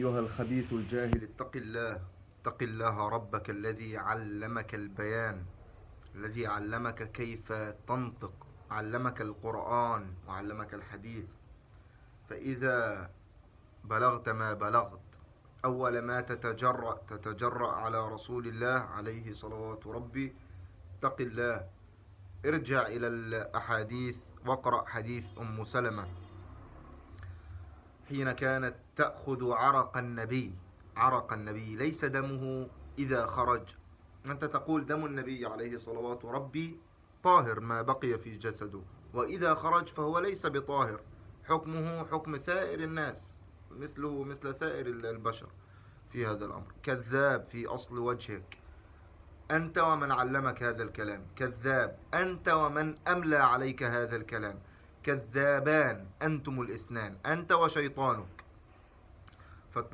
أيها الخبيث الجاهل اتق الله. اتق الله ربك الذي علمك البيان، الذي علمك كيف تنطق، علمك القرآن وعلمك الحديث. فإذا بلغت ما بلغت، أول ما تتجرأ على رسول الله عليه صلوات ربي. اتق الله. ارجع إلى الأحاديث واقرأ حديث أم سلمة حين كانت تأخذ عرق النبي ليس دمه إذا خرج. أنت تقول دم النبي عليه صلوات ربي طاهر ما بقي في جسده، وإذا خرج فهو ليس بطاهر، حكمه حكم سائر الناس، مثله مثل سائر البشر في هذا الأمر. كذاب في أصل وجهك، أنت ومن علمك هذا الكلام كذاب، أنت ومن أملى عليك هذا الكلام كذابان، أنتم الاثنان، أنت وشيطانك. فاتق